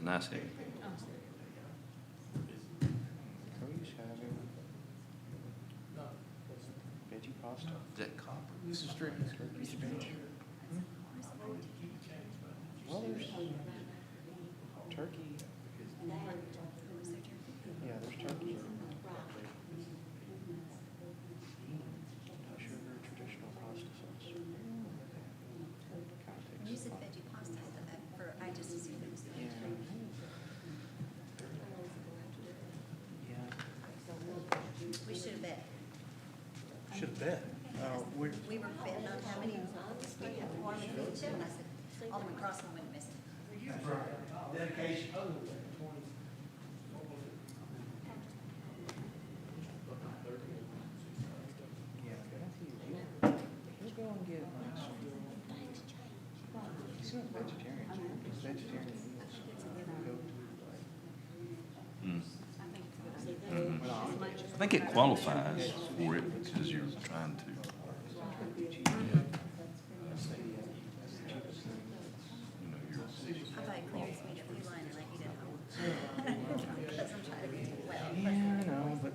a nice egg. Veggie pasta. Is that copper? This is strictly turkey spinach. Well, there's turkey. Yeah, there's turkey. Sugar, traditional pasta sauce. When you said veggie pasta, I just assumed it was Yeah. Yeah. We should have bet. Should have bet. We were betting on how many we had Alderman each, and I said, Alderman Crossman wouldn't miss it. Yeah, you go and get he's not vegetarian. He's vegetarian. I think it qualifies for it because you're trying to. I buy Cleary's meat at Blue Line and I eat it home. Because I'm trying to be well. Yeah, I know, but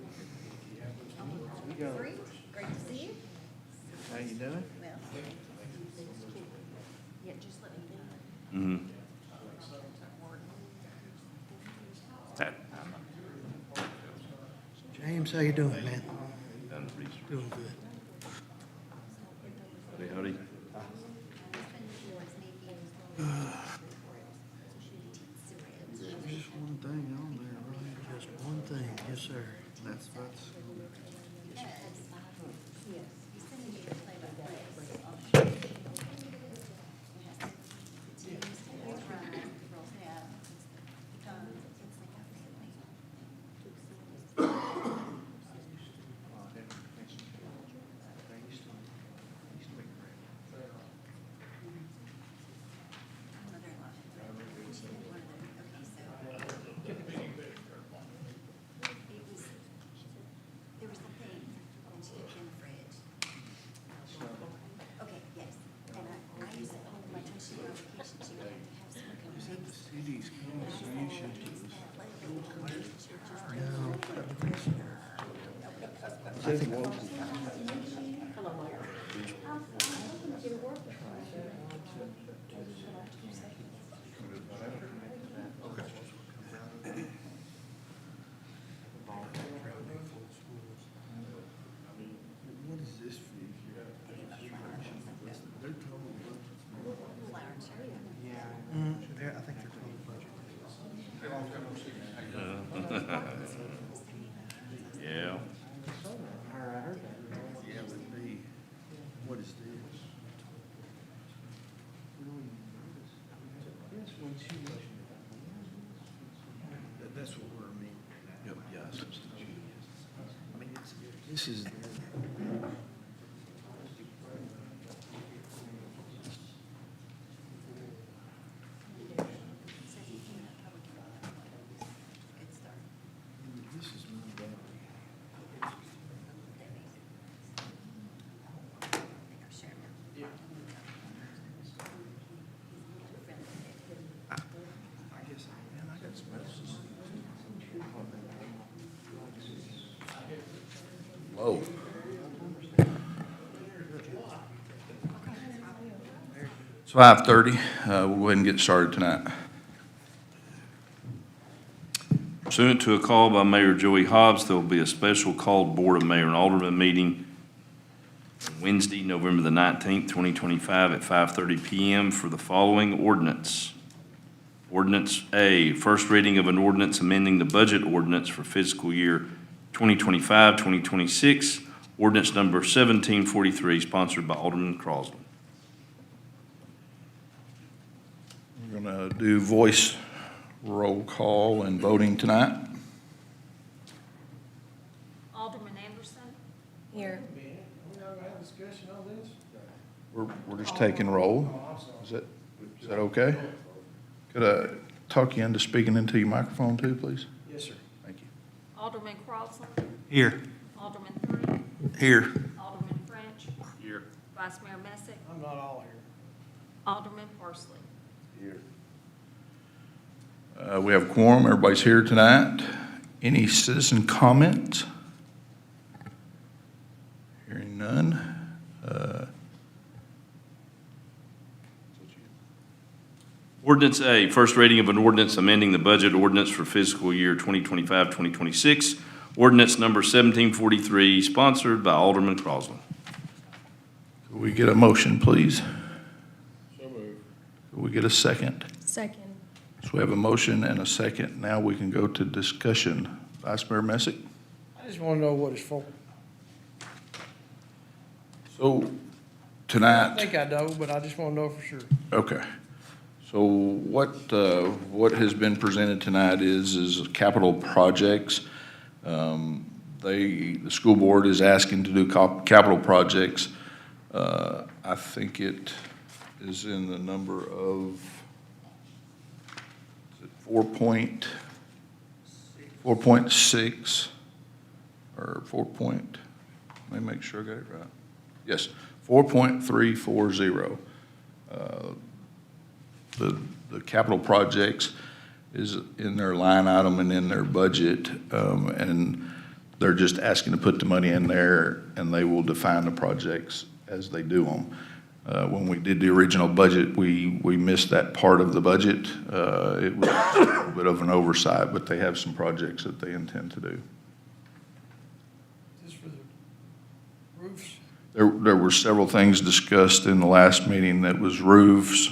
we go. Three, great to see you. How you doing? Well. Yeah, just let me know. Mm-hmm. That, James, how you doing, man? done the research. Doing good. Howdy, howdy. Just one thing on there, right? Just one thing, yes, sir. That's. He's sending me a play-by-play. There was something, and she had in the fridge. Okay, yes, and I used to hold my touch on vacation, she would have to have someone come and make. CD's coming, so you should just. I think What is this fee? They're total budget. I think they're total budget. Yeah. I heard that. Yeah, but they, what is this? Yes, when she mentioned That's what we're, I mean, Yep, yeah, substitute. I mean, this is. This is my battery. I guess, man, I got some medicine. Whoa. It's 5:30. We'll go ahead and get started tonight. Pursuant to a call by Mayor Joey Hobbs, there will be a special called Board of Mayor and Alderman meeting on Wednesday, November the 19th, 2025 at 5:30 PM for the following ordinance. Ordinance A, first reading of an ordinance amending the budget ordinance for fiscal year 2025, 2026, ordinance number 1743, sponsored by Alderman Crosland. We're going to do voice roll call and voting tonight. Alderman Anderson? Here. We're just taking roll. Is that okay? Could I talk you into speaking into your microphone too, please? Yes, sir. Thank you. Alderman Crosland? Here. Alderman Three? Here. Alderman French? Here. Vice Mayor Messick? I'm not all here. Alderman Parsley? Here. We have a quorum, everybody's here tonight. Any citizen comments? Hearing none. Ordinance A, first reading of an ordinance amending the budget ordinance for fiscal year 2025-2026. Ordinance number 1743, sponsored by Alderman Crosland. Could we get a motion, please? So moved. Could we get a second? Second. So we have a motion and a second. Now we can go to discussion. Vice Mayor Messick? I just want to know what it's for. So I tonight, think I know, but I just want to know for sure. okay. So what has been presented tonight is capital projects. The school board is asking to do capital projects. I think it is in the number of, is it 4.6 or 4 point, let me make sure I got it right. Yes, 4.340. The capital projects is in their line item and in their budget, and they're just asking to put the money in there, and they will define the projects as they do them. When we did the original budget, we missed that part of the budget. It was a little bit of an oversight, but they have some projects that they intend to do. Is this for the roofs? There were several things discussed in the last meeting. That was roofs,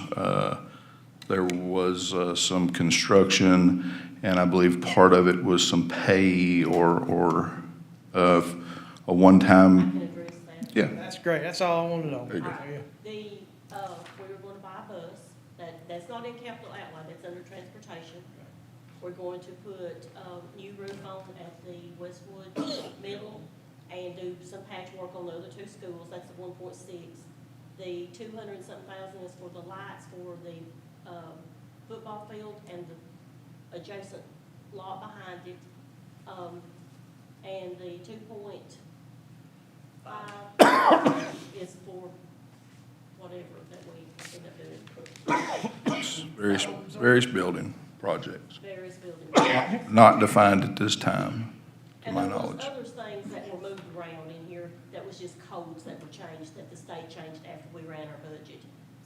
there was some construction, and I believe part of it was some pay or a one-time, can address that. yeah. That's great. That's all I want to know. There you go. Yeah. We were going to buy a bus, that's not in capital outlay, that's under transportation. We're going to put, new roof on at the Westwood Middle and do some patchwork on the other two schools, that's the 1.6. The 200 and something thousand is for the lights for the, football field and the adjacent lot behind it. And the 2.5 is for whatever that we end up doing. Various building projects, Various buildings. not defined at this time, to And my there was knowledge. other things that were moved around in here that was just codes that were changed, that the state changed after we ran our budget.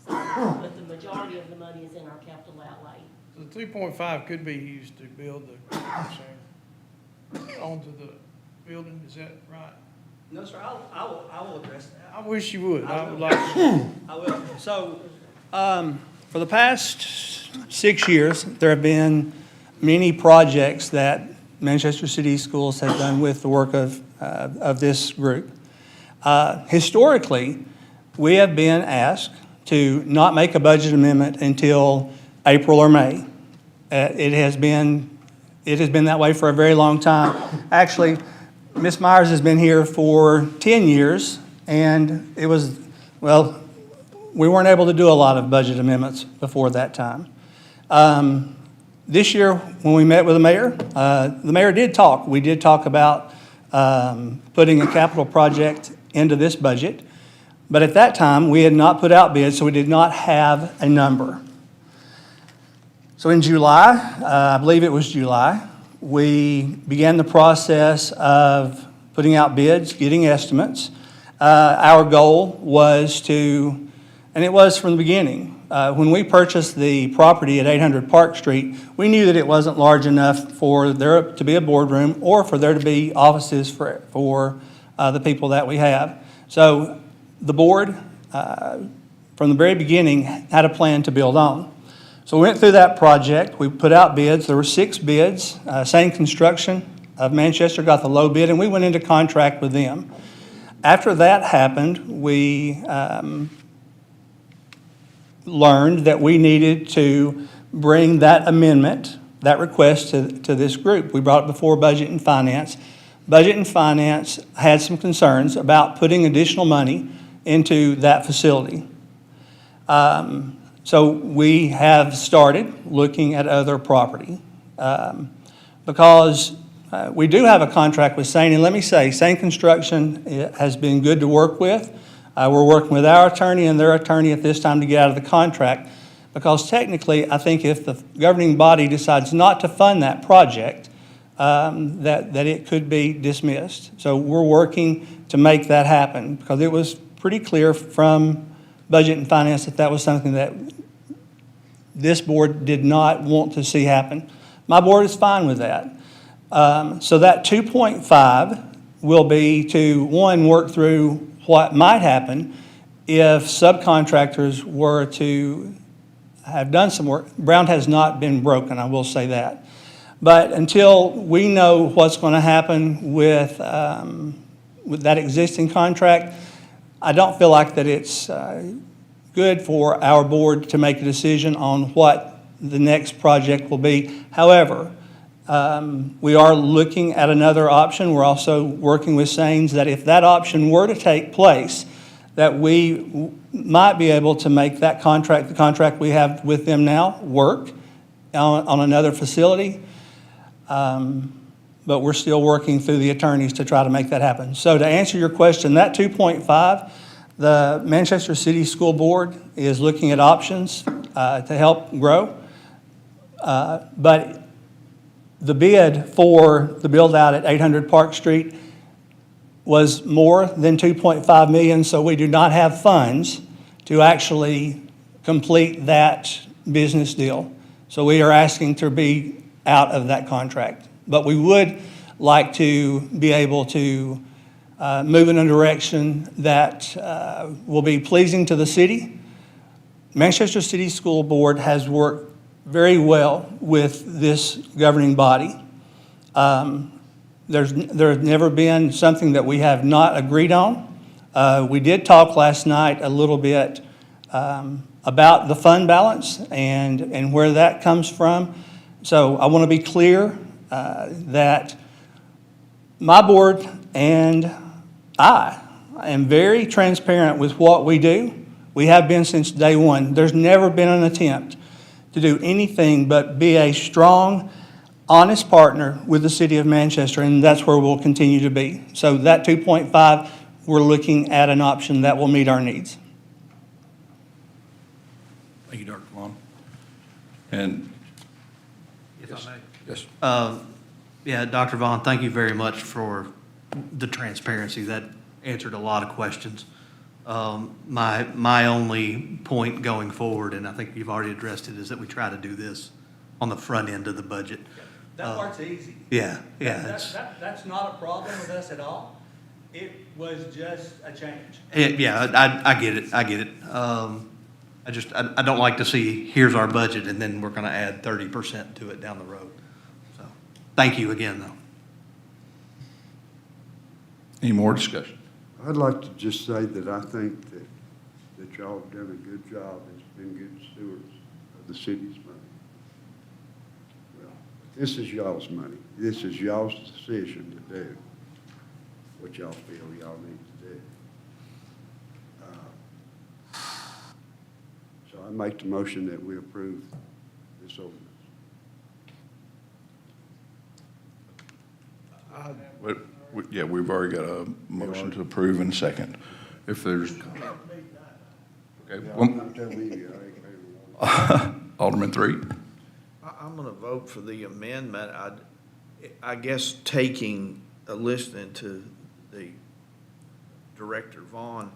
So, but the majority of the money is in our capital outlay. So the 3.5 could be used to build onto the building, is that right? No, sir, I will address that. I wish you would. I would like to. I will. So, for the past 6 years, there have been many projects that Manchester City Schools has done with the work of this group. Historically, we have been asked to not make a budget amendment until April or May. It has been that way for a very long time. Actually, Ms. Myers has been here for 10 years, and it was, well, we weren't able to do a lot of budget amendments before that time. This year, when we met with the mayor did talk. We did talk about putting a capital project into this budget, but at that time, we had not put out bids, so we did not have a number. So in July, I believe it was July, we began the process of putting out bids, getting estimates. Our goal was to, and it was from the beginning, when we purchased the property at 800 Park Street, we knew that it wasn't large enough for there to be a boardroom or for there to be offices for the people that we have. So the board, from the very beginning, had a plan to build on. So we went through that project. We put out bids. There were 6 bids. Sane Construction of Manchester got the low bid, and we went into contract with them. After that happened, we learned that we needed to bring that amendment, that request to this group. We brought it before Budget and Finance. Budget and Finance had some concerns about putting additional money into that facility. So we have started looking at other property because we do have a contract with Sane, and let me say, Sane Construction has been good to work with. We're working with our attorney and their attorney at this time to get out of the contract. Because technically, I think if the governing body decides not to fund that project, that it could be dismissed. So we're working to make that happen, because it was pretty clear from Budget and Finance that that was something that this board did not want to see happen. My board is fine with that. So that 2.5 will be to, one, work through what might happen if subcontractors were to have done some work. Brown has not been broken, I will say that. But until we know what's going to happen with that existing contract, I don't feel like that it's good for our board to make a decision on what the next project will be. However, we are looking at another option. We're also working with Saines that if that option were to take place, that we might be able to make that contract, the contract we have with them now, work on another facility. But we're still working through the attorneys to try to make that happen. So to answer your question, that 2.5, the Manchester City School Board is looking at options to help grow. But the bid for the build-out at 800 Park Street was more than 2.5 million, so we do not have funds to actually complete that business deal. So we are asking to be out of that contract. But we would like to be able to move in a direction that will be pleasing to the city. Manchester City School Board has worked very well with this governing body. There's never been something that we have not agreed on. We did talk last night a little bit about the fund balance and where that comes from. So I want to be clear that my board and I am very transparent with what we do. We have been since day one. There's never been an attempt to do anything but be a strong, honest partner with the city of Manchester, and that's where we'll continue to be. So that 2.5, we're looking at an option that will meet our needs. Thank you, Dr. Vaughn. And, If I may. yes, Yeah, Dr. Vaughn, thank you very much for the transparency. That answered a lot of questions. My only point going forward, and I think you've already addressed it, is that we try to do this on the front end of the budget. That part's easy. Yeah, it's, That's not a problem with us at all. It was just a change. I get it, I get it. I don't like to see, here's our budget, and then we're gonna add 30% to it down the road. So, thank you again, though. any more discussion? I'd like to just say that I think that y'all have done a good job and been good stewards of the city's money. Well, this is y'all's money. This is y'all's decision to do what y'all feel y'all need to do. So I make the motion that we approve this ordinance. Yeah, we've already got a motion to approve in a second. If there's, okay, I'm telling you, I ain't Alderman Three. I'm going to vote for the amendment. I guess listening to the Director Vaughn,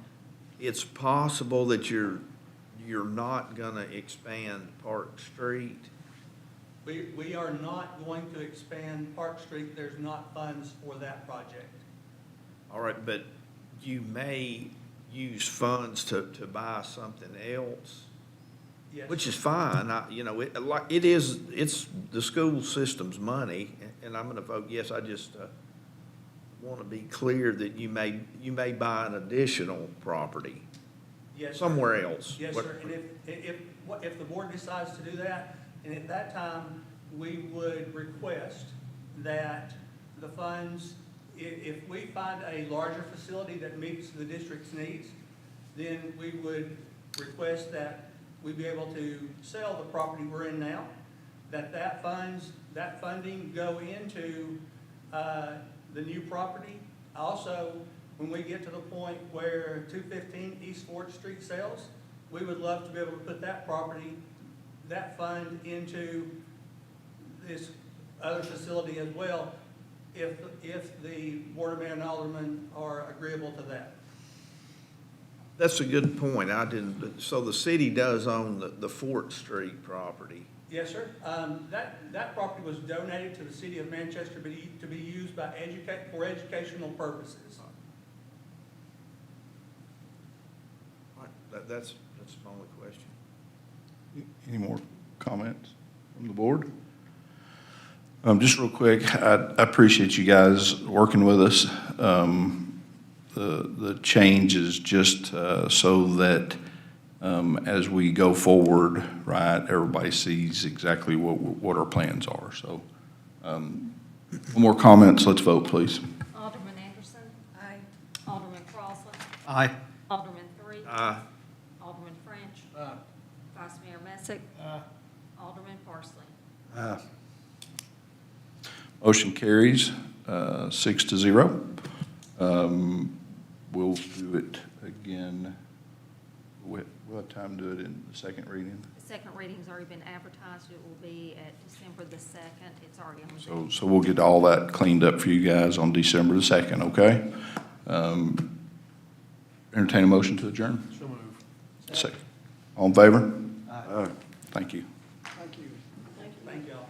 it's possible that you're not going to expand Park Street. We are not going to expand Park Street. There's not funds for that project. All right, but you may use funds to buy something else, Yes. which is fine. It's the school system's money, and I'm going to vote yes. I just want to be clear that you may buy an additional property Yes, sir. somewhere else. Yes, sir. And if the board decides to do that, and at that time, we would request that the funds, if we find a larger facility that meets the district's needs, then we would request that we be able to sell the property we're in now, that funding go into the new property. Also, when we get to the point where 215 East 4th Street sells, we would love to be able to put that property that fund into this other facility as well, if the Board of Mayor and Aldermen are agreeable to that. That's a good point. I didn't, so the city does own the Fort Street property. Yes, sir. That property was donated to the city of Manchester to be used by for educational purposes. That's my only question. Any more comments from the board? Just real quick, I appreciate you guys working with us. The change is just so that as we go forward, right, everybody sees exactly what our plans are. So, more comments, let's vote, please. Alderman Anderson. Aye. Alderman Crosland. Aye. Alderman Three. Aye. Alderman French. Vice Mayor Messick. Alderman Parsley. Motion carries 6-0. We'll do it again. We'll have time to do it in the second reading. The second reading's already been advertised. It will be at December the 2nd. It's already on the. So we'll get all that cleaned up for you guys on December the 2nd, okay? Entertain a motion to adjourn. So moved. Second. All in favor? Aye. Thank you. Thank you. Thank y'all.